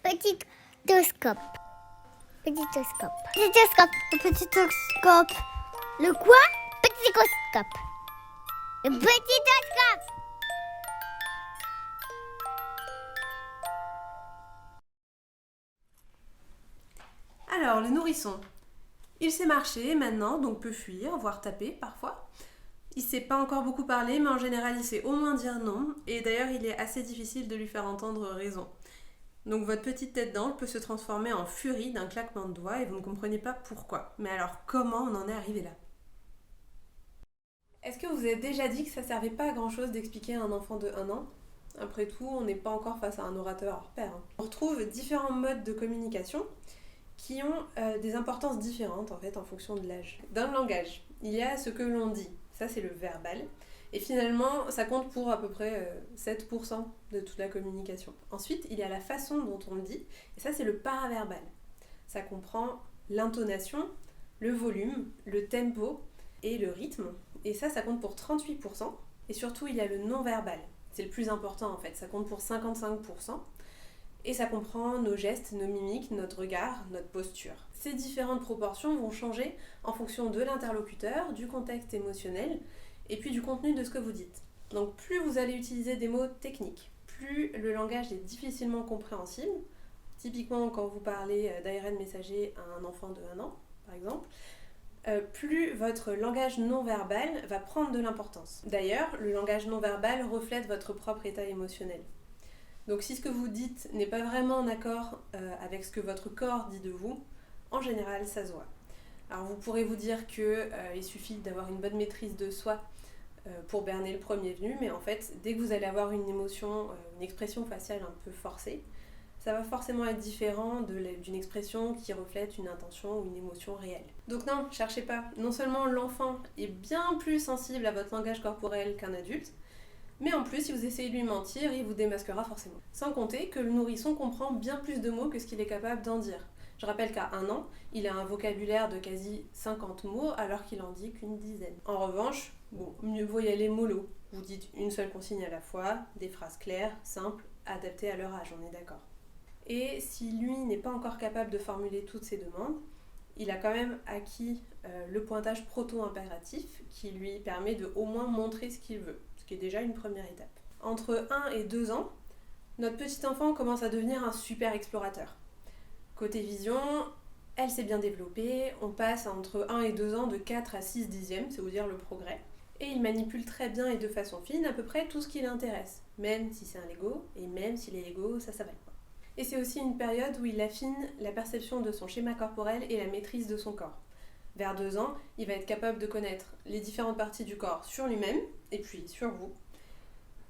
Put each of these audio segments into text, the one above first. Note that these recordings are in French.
Petitoscope. Petitoscope. Petitoscope. Le petitoscope. Le quoi? Petitoscope. Le petitoscope. Alors, le nourrisson. Il sait marcher maintenant, donc peut fuir, voire taper parfois. Il sait pas encore beaucoup parler, mais en général, il sait au moins dire non. Et d'ailleurs, il est assez difficile de lui faire entendre raison. Donc votre petite tête d'ange peut se transformer en furie d'un claquement de doigts et vous ne comprenez pas pourquoi. Mais alors, comment on en est arrivé là? Est-ce que vous vous êtes déjà dit que ça servait pas à grand chose d'expliquer à un enfant de 1 an? Après tout, on n'est pas encore face à un orateur hors pair. On retrouve différents modes de communication qui ont des importances différentes en fait en fonction de l'âge. Dans le langage, il y a ce que l'on dit, ça c'est le verbal, et finalement ça compte pour à peu près 7% de toute la communication. Ensuite, il y a la façon dont on le dit, et ça c'est le paraverbal. Ça comprend l'intonation, le volume, le tempo et le rythme, et ça compte pour 38%, et surtout il y a le non-verbal, c'est le plus important en fait, ça compte pour 55%. Et ça comprend nos gestes, nos mimiques, notre regard, notre posture. Ces différentes proportions vont changer en fonction de l'interlocuteur, du contexte émotionnel et puis du contenu de ce que vous dites. Donc plus vous allez utiliser des mots techniques, plus le langage est difficilement compréhensible. Typiquement quand vous parlez d'ARN messager à un enfant de 1 an, par exemple, plus votre langage non-verbal va prendre de l'importance. D'ailleurs, le langage non-verbal reflète votre propre état émotionnel. Donc si ce que vous dites n'est pas vraiment en accord avec ce que votre corps dit de vous, en général ça se voit. Alors vous pourrez vous dire qu'il suffit d'avoir une bonne maîtrise de soi pour berner le premier venu, mais en fait dès que vous allez avoir une émotion, une expression faciale un peu forcée, ça va forcément être différent d'une expression qui reflète une intention ou une émotion réelle. Donc non, cherchez pas. Non seulement l'enfant est bien plus sensible à votre langage corporel qu'un adulte, mais en plus, si vous essayez de lui mentir, il vous démasquera forcément. Sans compter que le nourrisson comprend bien plus de mots que ce qu'il est capable d'en dire. Je rappelle qu'à 1 an, il a un vocabulaire de quasi 50 mots alors qu'il en dit qu'une dizaine. En revanche, mieux vaut y aller mollo. Vous dites une seule consigne à la fois, des phrases claires, simples, adaptées à leur âge, on est d'accord. Et si lui n'est pas encore capable de formuler toutes ses demandes, il a quand même acquis le pointage proto-impératif qui lui permet de au moins montrer ce qu'il veut, ce qui est déjà une première étape. Entre 1 et 2 ans, notre petit enfant commence à devenir un super explorateur. Côté vision, elle s'est bien développée, on passe entre 1 et 2 ans de 4 à 6 dixièmes, c'est vous dire le progrès. Et il manipule très bien et de façon fine à peu près tout ce qui l'intéresse, même si c'est un Lego, et même si les Lego, ça va pas. Et c'est aussi une période où il affine la perception de son schéma corporel et la maîtrise de son corps. Vers 2 ans, il va être capable de connaître les différentes parties du corps sur lui-même, et puis sur vous.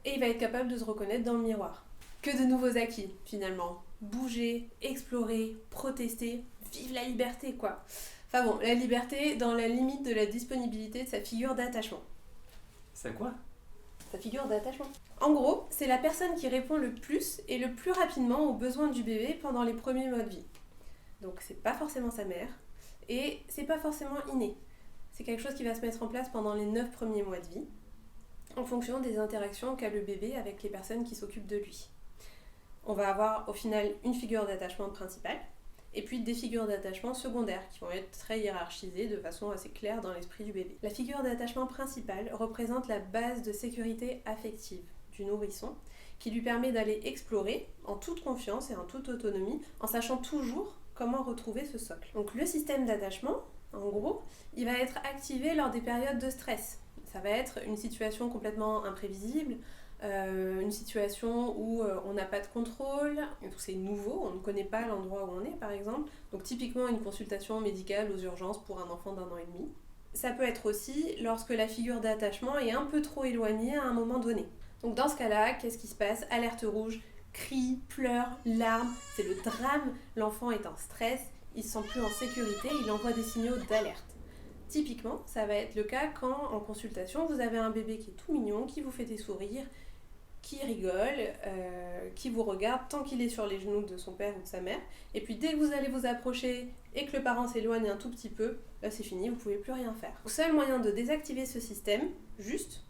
Et il va être capable de se reconnaître dans le miroir. Que de nouveaux acquis, finalement. Bouger, explorer, protester, vive la liberté, quoi. Enfin bon, la liberté dans la limite de la disponibilité de sa figure d'attachement. Ça quoi? Sa figure d'attachement. En gros, c'est la personne qui répond le plus et le plus rapidement aux besoins du bébé pendant les premiers mois de vie. Donc c'est pas forcément sa mère, et c'est pas forcément inné. C'est quelque chose qui va se mettre en place pendant les 9 premiers mois de vie, en fonction des interactions qu'a le bébé avec les personnes qui s'occupent de lui. On va avoir au final une figure d'attachement principale, et puis des figures d'attachement secondaires qui vont être très hiérarchisées de façon assez claire dans l'esprit du bébé. La figure d'attachement principale représente la base de sécurité affective du nourrisson, qui lui permet d'aller explorer en toute confiance et en toute autonomie, en sachant toujours comment retrouver ce socle. Donc le système d'attachement, en gros, il va être activé lors des périodes de stress. Ça va être une situation complètement imprévisible, une situation où on n'a pas de contrôle, où c'est nouveau, on ne connaît pas l'endroit où on est par exemple, donc typiquement une consultation médicale aux urgences pour un enfant d'1 an et demi. Ça peut être aussi lorsque la figure d'attachement est un peu trop éloignée à un moment donné. Donc dans ce cas-là, qu'est-ce qui se passe? Alerte rouge, cris, pleurs, larmes, c'est le drame, l'enfant est en stress, il se sent plus en sécurité, il envoie des signaux d'alerte. Typiquement, ça va être le cas quand en consultation vous avez un bébé qui est tout mignon, qui vous fait des sourires, qui rigole, qui vous regarde tant qu'il est sur les genoux de son père ou de sa mère, et puis dès que vous allez vous approcher et que le parent s'éloigne un tout petit peu, là c'est fini, vous ne pouvez plus rien faire. Le seul moyen de désactiver ce système, juste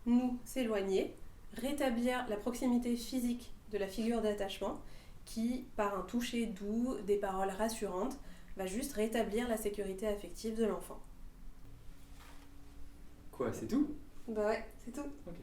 nous s'éloigner, rétablir la proximité physique de la figure d'attachement, qui, par un toucher doux, des paroles rassurantes, va juste rétablir la sécurité affective de l'enfant. Quoi, c'est tout? Bah ouais, c'est tout. Ok.